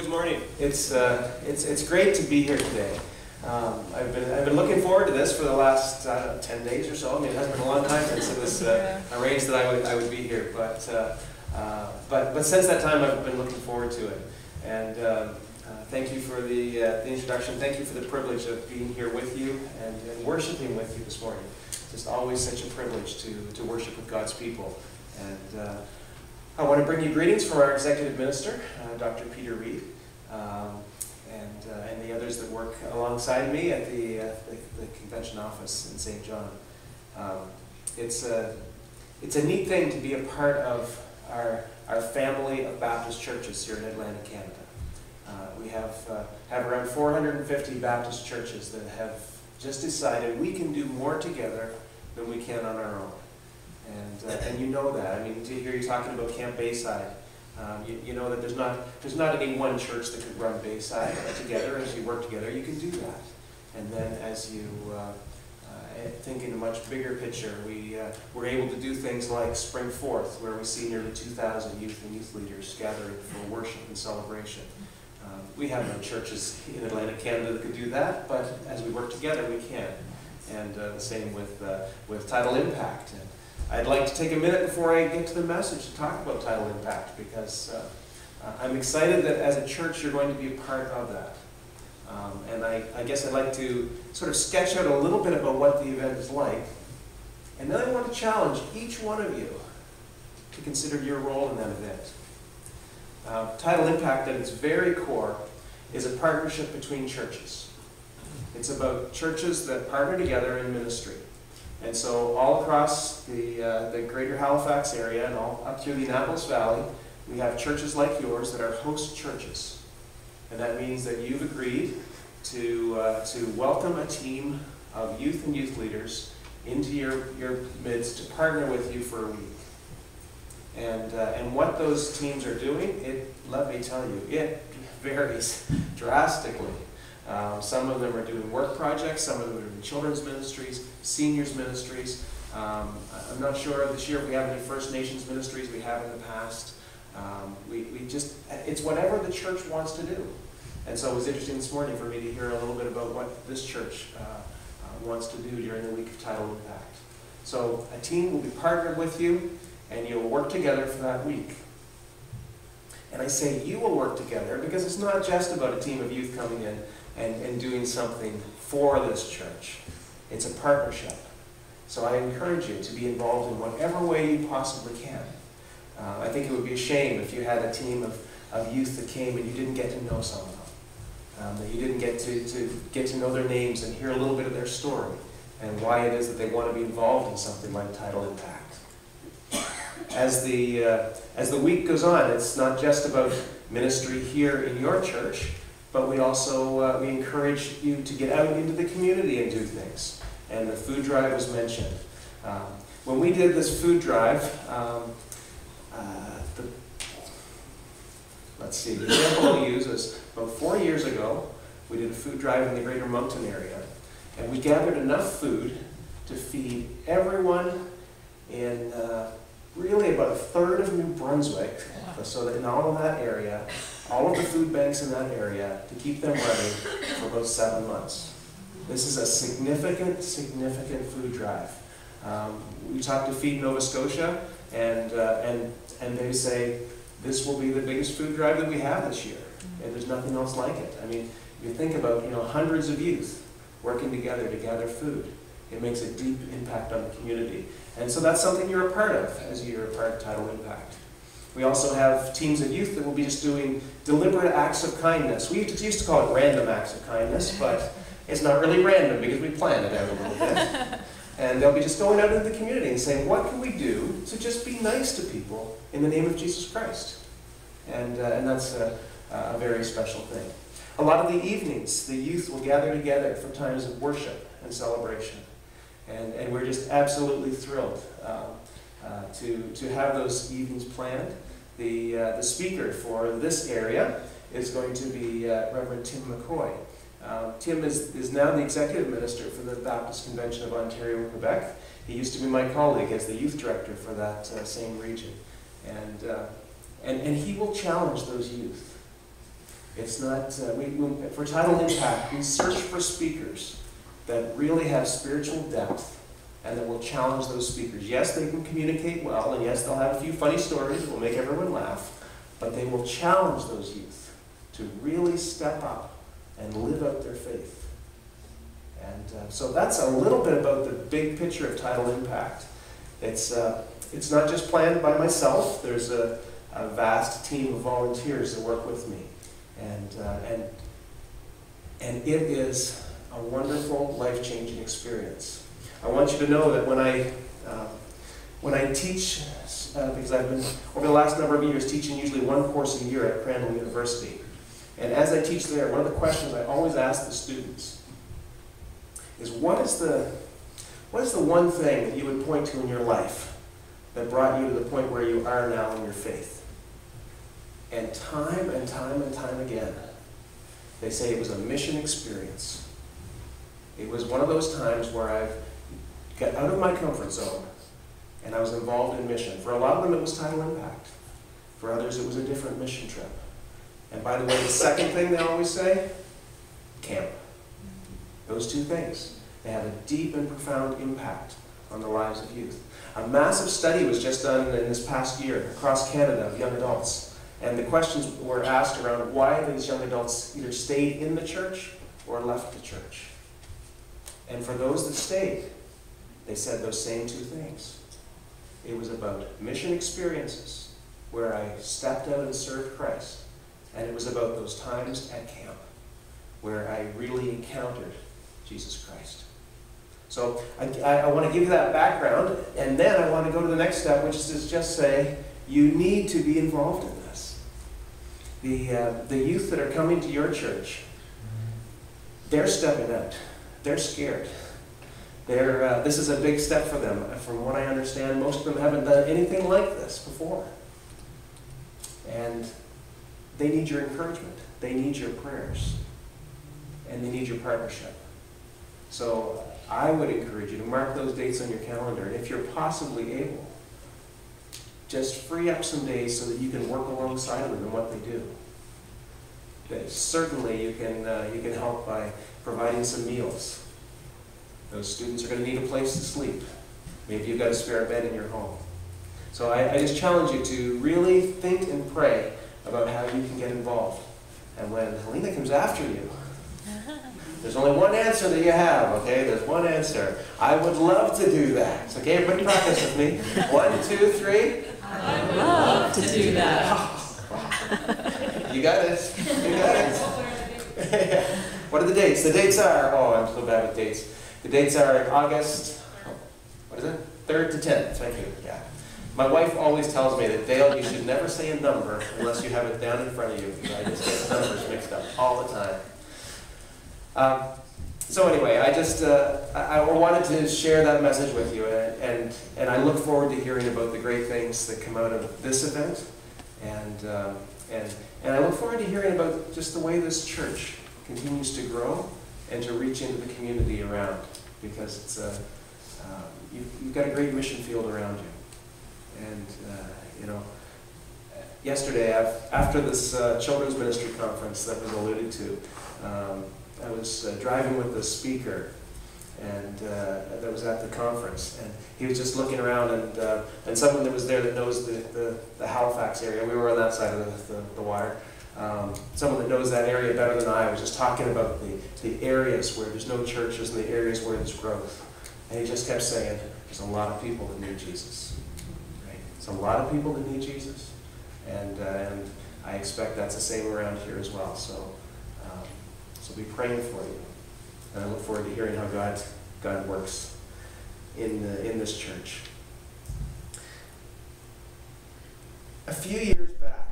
good morning. It's great to be here today. I've been looking forward to this for the last 10 days or so. I mean, it has been a long time since it was arranged that I would be here, but since that time I've been looking forward to it. And thank you for the introduction. Thank you for the privilege of being here with you and worshiping with you this morning. Just always such a privilege to worship with God's people. And I want to bring you greetings from our executive minister, Dr. Peter Reed, and the others that work alongside me at the convention office in St. John. It's a neat thing to be a part of our family of Baptist churches here in Atlantic Canada. We have around 450 Baptist churches that have just decided we can do more together than we can on our own. And you know that. I mean, to hear you talking about Camp Bayside, you know that there's not any one church that could run Bayside together. As you work together, you can do that. And then as you think in a much bigger picture, we're able to do things like Spring Forth, where we see nearly 2,000 youth and youth leaders gathering for worship and celebration. We have no churches in Atlantic Canada that could do that, but as we work together, we can. And the same with Tidal Impact. And I'd like to take a minute before I get to the message to talk about Tidal Impact, because I'm excited that as a church you're going to be a part of that. And I guess I'd like to sort of sketch out a little bit about what the event is like. And then I want to challenge each one of you to consider your role in that event. Tidal Impact at its very core is a partnership between churches. It's about churches that partner together in ministry. And so all across the greater Halifax area and all up through the Annapolis Valley, we have churches like yours that are host churches. And that means that you've agreed to welcome a team of youth and youth leaders into your midst to partner with you for a week. And what those teams are doing, let me tell you, it varies drastically. Some of them are doing work projects, some of them are doing children's ministries, seniors ministries. I'm not sure this year if we have any First Nations ministries. We have in the past. It's whatever the church wants to do. And so it was interesting this morning for me to hear a little bit about what this church wants to do during the week of Tidal Impact. So a team will be partnered with you, and you'll work together for that week. And I say you will work together because it's not just about a team of youth coming in and doing something for this church. It's a partnership. So I encourage you to be involved in whatever way you possibly can. I think it would be a shame if you had a team of youth that came and you didn't get to know some of them. That you didn't get to know their names and hear a little bit of their story and why it is that they want to be involved in something like Tidal Impact. As the week goes on, it's not just about ministry here in your church, but we also we encourage you to get out into the community and do things. And the food drive was mentioned. When we did this food drive, the example I'll use is about 4 years ago, we did a food drive in the greater Moncton area, and we gathered enough food to feed everyone in really about a third of New Brunswick, so that in all of that area, all of the food banks in that area, to keep them running for about 7 months. This is a significant food drive. We talked to Feed Nova Scotia, and they say this will be the biggest food drive that we have this year, and there's nothing else like it. I mean, you think about hundreds of youth working together to gather food. It makes a deep impact on the community. And so that's something you're a part of as you're a part of Tidal Impact. We also have teams of youth that will be just doing deliberate acts of kindness. We used to call it random acts of kindness, but it's not really random because we plan it out a little bit. And they'll be just going out into the community and saying, what can we do to just be nice to people in the name of Jesus Christ? And that's a very special thing. A lot of the evenings, the youth will gather together for times of worship and celebration. And we're just absolutely thrilled to have those evenings planned. The speaker for this area is going to be Reverend Tim McCoy. Tim is now the executive minister for the Baptist Convention of Ontario and Quebec. He used to be my colleague as the youth director for that same region. And he will challenge those youth It's not, for Tidal Impact, we search for speakers that really have spiritual depth and that will challenge those speakers. Yes, they can communicate well, and yes, they'll have a few funny stories that will make everyone laugh, but they will challenge those youth to really step up and live out their faith. And so that's a little bit about the big picture of Tidal Impact. It's not just planned by myself. There's a vast team of volunteers that work with me. And it is a wonderful, life-changing experience. I want you to know that when I teach, because I've been, over the last number of years, teaching usually one course a year at Crandall University. And as I teach there, one of the questions I always ask the students is, what is the one thing that you would point to in your life that brought you to the point where you are now in your faith? And time and time and time again, they say it was a mission experience. It was one of those times where I got out of my comfort zone and I was involved in mission. For a lot of them, it was Tidal Impact. For others, it was a different mission trip. And by the way, the second thing they always say, camp. Those two things. They have a deep and profound impact on the lives of youth. A massive study was just done in this past year across Canada of young adults. And the questions were asked around why these young adults either stayed in the church or left the church. And for those that stayed, they said those same two things. It was about mission experiences where I stepped out and served Christ. And it was about those times at camp where I really encountered Jesus Christ. So I want to give you that background, and then I want to go to the next step, which is just say, you need to be involved in this. The youth that are coming to your church, they're stepping out. They're scared. This is a big step for them. From what I understand, most of them haven't done anything like this before. And they need your encouragement. They need your prayers. And they need your partnership. So I would encourage you to mark those dates on your calendar. And if you're possibly able, just free up some days so that you can work alongside them in what they do. Certainly you can help by providing some meals. Those students are going to need a place to sleep. Maybe you've got a spare bed in your home. So I just challenge you to really think and pray about how you can get involved. And when Helena comes after you, there's only one answer that you have, okay? There's one answer. I would love to do that. Okay, everybody practice with me. 1, 2, 3. I would love to do that. Oh, wow. You got it. You got it. What are the dates? The dates are, I'm so bad with dates. The dates are August, 3rd to 10th. Thank you. Yeah. My wife always tells me that, Dale, you should never say a number unless you have it down in front of you. I just get the numbers mixed up all the time. So anyway, I wanted to share that message with you, and I look forward to hearing about the great things that come out of this event, and I look forward to hearing about just the way this church continues to grow and to reach into the community around, because it's you've got a great mission field around you, and yesterday after this children's ministry conference that was alluded to. I was driving with the speaker, and that was at the conference, and he was just looking around, and someone that was there that knows the Halifax area. We were on that side of the wire. Someone that knows that area better than I was just talking about the areas where there's no churches and the areas where there's growth. And he just kept saying, there's a lot of people that need Jesus. Right? There's a lot of people that need Jesus, and I expect that's the same around here as well. So be praying for you, and I look forward to hearing how God works in this church. A few years back,